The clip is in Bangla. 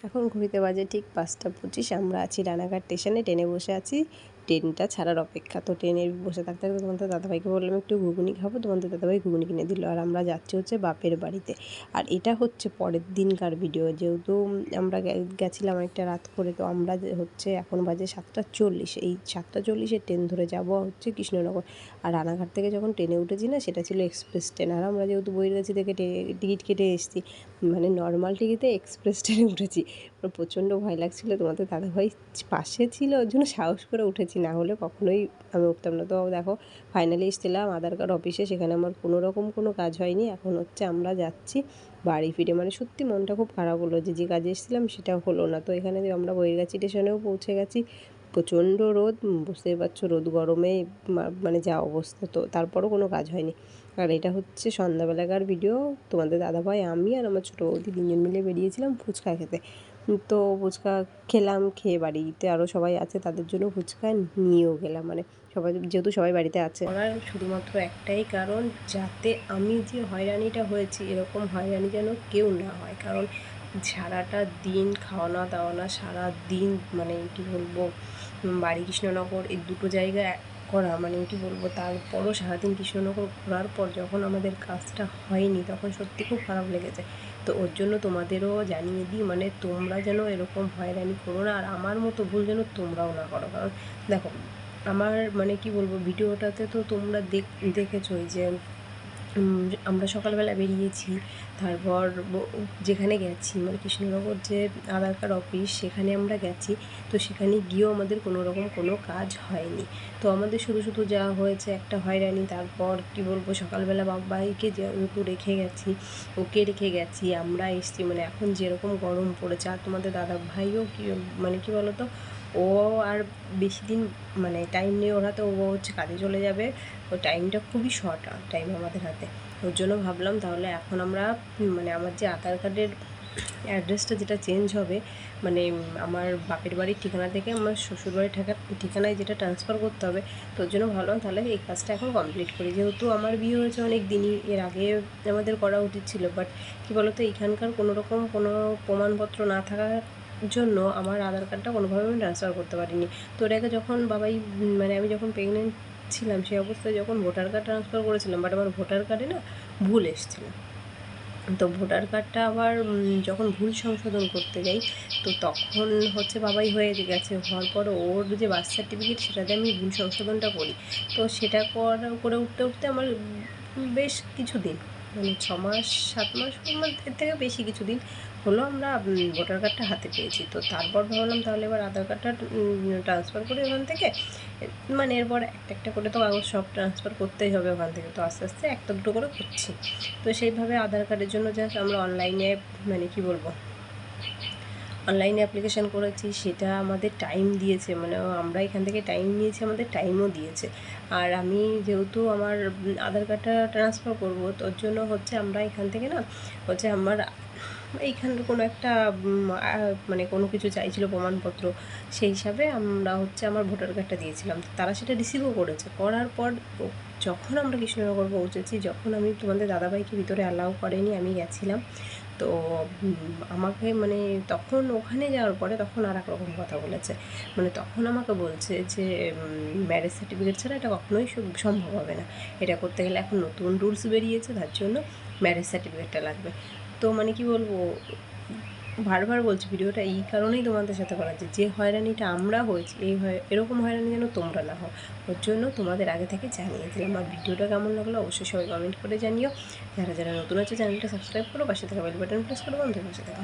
এখন ঘড়িতে বাজে ঠিক 5টা 25। আমরা আছি রানাঘাট স্টেশনে, ট্রেনে বসে আছি ট্রেনটা ছাড়ার অপেক্ষা। তো ট্রেনে বসে থাকতে থাকতে তোমাদের দাদাভাইকে বললাম একটু ঘুগনি খাবো, তোমাদের দাদাভাই ঘুগনি কিনে দিল। আর আমরা যাচ্ছি হচ্ছে বাপের বাড়িতে। আর এটা হচ্ছে পরের দিনকার ভিডিও, যেহেতু আমরা গেছিলাম একটা রাত করে। তো আমরা হচ্ছে এখন বাজে 7টা 40, এই 7টা 40 ট্রেন ধরে যাব হচ্ছে কৃষ্ণনগর। আর রানাঘাট থেকে যখন ট্রেনে উঠেছি না, সেটা ছিল এক্সপ্রেস ট্রেন। আর আমরা যেহেতু বইরগাছি থেকে টিকিট কেটে এসেছি, মানে নর্মাল টিকিটে এক্সপ্রেস ট্রেনে উঠেছি। প্রচণ্ড ভয় লাগছিলো, তোমাদের দাদাভাই পাশে ছিল, ওর জন্য সাহস করে উঠেছি, না হলে কখনোই আমি উঠতাম না। তো দেখো ফাইনালি এসেছিলাম আধার কার্ড অফিসে, সেখানে আমার কোনো রকম কোনো কাজ হয়নি। এখন হচ্ছে আমরা যাচ্ছি বাড়ি ফিরে। মানে সত্যি মনটা খুব খারাপ হলো যে কাজে এসেছিলাম সেটা হলো না। তো এখানে আমরা বইরগাছি স্টেশনেও পৌঁছে গেছি। প্রচণ্ড রোদ, বুঝতেই পারছো, রোদ গরমে মানে যা অবস্থা। তো তারপরও কোনো কাজ হয়নি। আর এটা হচ্ছে সন্ধ্যাবেলাকার ভিডিও। তোমাদের দাদাভাই, আমি আর আমার ছোটো বৌদি 3জন মিলে বেরিয়েছিলাম ফুচকা খেতে। তো ফুচকা খেলাম, খেয়ে বাড়িতে আরও সবাই আছে তাদের জন্য ফুচকা নিয়েও গেলাম। মানে সবাই যেহেতু সবাই বাড়িতে আছে, করার শুধুমাত্র একটাই কারণ, যাতে আমি যে হয়রানিটা হয়েছি এরকম হয়রানি যেন কেউ না হয়। কারণ সারাটা দিন খাওয়ানো দাওয়ানো, সারা দিন মানে কী বলবো, বাড়ি কৃষ্ণনগর এই দুটো জায়গায় করা, মানে কী বলবো। তারপরও সারাদিন কৃষ্ণনগর ঘোরার পর যখন আমাদের কাজটা হয়নি, তখন সত্যি খুব খারাপ লেগেছে। তো ওর জন্য তোমাদেরও জানিয়ে দিই, মানে তোমরা যেন এরকম হয়রানি করো না, আর আমার মতো ভুল যেন তোমরাও না করো। কারণ দেখো, আমার মানে কি বলবো, ভিডিওটাতে তো তোমরা দেখেছোই যে আমরা সকালবেলা বেরিয়েছি, তারপর যেখানে গেছি মানে কৃষ্ণনগর যে আধার কার্ড অফিস, সেখানে আমরা গেছি। তো সেখানে গিয়েও আমাদের কোনো রকম কোনো কাজ হয়নি। তো আমাদের শুধু শুধু যাওয়া হয়েছে একটা হয়রানি। তারপর কি বলবো, সকালবেলা বাবাইকে যেহেতু রেখে গেছি, ওকে রেখে গেছি, আমরা এসছি। মানে এখন যেরকম গরম পড়েছে, আর তোমাদের দাদা ভাইও কি মানে কি বলো তো, ও আর বেশি দিন মানে টাইম নেই ওর হাতে, ও হচ্ছে কাজে চলে যাবে। ও টাইমটা খুবই শর্ট টাইম আমাদের হাতে। ওর জন্য ভাবলাম তাহলে এখন আমরা মানে আমার যে আধার কার্ডের অ্যাড্রেসটা যেটা চেঞ্জ হবে, মানে আমার বাপের বাড়ির ঠিকানা থেকে আমার শ্বশুরবাড়ির ঠিকানায় যেটা ট্রান্সফার করতে হবে। তো ওর জন্য ভাবলাম তাহলে এই কাজটা এখন কমপ্লিট করি। যেহেতু আমার বিয়ে হয়েছে অনেক দিনই, এর আগে আমাদের করা উচিত ছিল। বাট কী বলো তো, এখানকার কোনো রকম কোনো প্রমাণপত্র না থাকার জন্য আমার আধার কার্ডটা কোনোভাবে আমি ট্রান্সফার করতে পারিনি। তো এর আগে যখন বাবাই মানে আমি যখন প্রেগনেন্ট ছিলাম, সেই অবস্থায় যখন ভোটার কার্ড ট্রান্সফার করেছিলাম, বাট আমার ভোটার কার্ডে না ভুল এসেছিলো। তো ভোটার কার্ডটা আবার যখন ভুল সংশোধন করতে যাই, তো তখন হচ্ছে বাবাই হয়ে গেছে, হওয়ার পর ওর যে বার্থ সার্টিফিকেট, সেটাতে আমি ভুল সংশোধনটা করি। তো সেটা করে উঠতে উঠতে আমার বেশ কিছু দিন, মানে 6 মাস 7 মাস, এর থেকে বেশি কিছুদিন হলো আমরা ভোটার কার্ডটা হাতে পেয়েছি। তো তারপর ভাবলাম তাহলে এবার আধার কার্ডটা ট্রান্সফার করি ওখান থেকে। মানে এরপর একটা একটা করে তো কাগজ সব ট্রান্সফার করতেই হবে ওখান থেকে। তো আস্তে আস্তে একটা দুটো করে করছি। তো সেইভাবে আধার কার্ডের জন্য জাস্ট আমরা অনলাইনে মানে কি বলবো, অনলাইনে অ্যাপ্লিকেশান করেছি। সেটা আমাদের টাইম দিয়েছে, মানে আমরা এখান থেকে টাইম নিয়েছি, আমাদের টাইমও দিয়েছে। আর আমি যেহেতু আমার আধার কার্ডটা ট্রান্সফার করবো, তোর জন্য হচ্ছে আমরা এখান থেকে না হচ্ছে আমার এইখানটা কোনো একটা মানে কোনো কিছু চাইছিলো প্রমাণপত্র, সেই হিসাবে আমরা হচ্ছে আমার ভোটার কার্ডটা দিয়েছিলাম। তারা সেটা রিসিভও করেছে। করার পর যখন আমরা কৃষ্ণনগর পৌঁছেছি, যখন আমি তোমাদের দাদাভাইকে ভিতরে অ্যালাউ করেনি, আমি গেছিলাম। তো আমাকে মানে তখন ওখানে যাওয়ার পরে তখন আর এক রকম কথা বলেছে। মানে তখন আমাকে বলছে যে ম্যারেজ সার্টিফিকেট ছাড়া এটা কখনোই সম্ভব হবে না। এটা করতে গেলে এখন নতুন রুলস বেরিয়েছে, তার জন্য ম্যারেজ সার্টিফিকেটটা লাগবে। তো মানে কি বলবো, বারবার বলছি ভিডিওটা এই কারণেই তোমাদের সাথে করা, যে হয়রানিটা আমরা হয়েছি, এরকম হয়রানি যেন তোমরা না হও। ওর জন্য তোমাদের আগে থেকে জানিয়ে দিলাম। আর ভিডিওটা কেমন লাগলো অবশ্যই সবাই কমেন্ট করে জানিও। যারা যারা নতুন আছে চ্যানেলটা সাবস্ক্রাইব করো, পাশে থাকা বেল বাটন প্রেস করো, বন্ধুদের পাশে থাকা।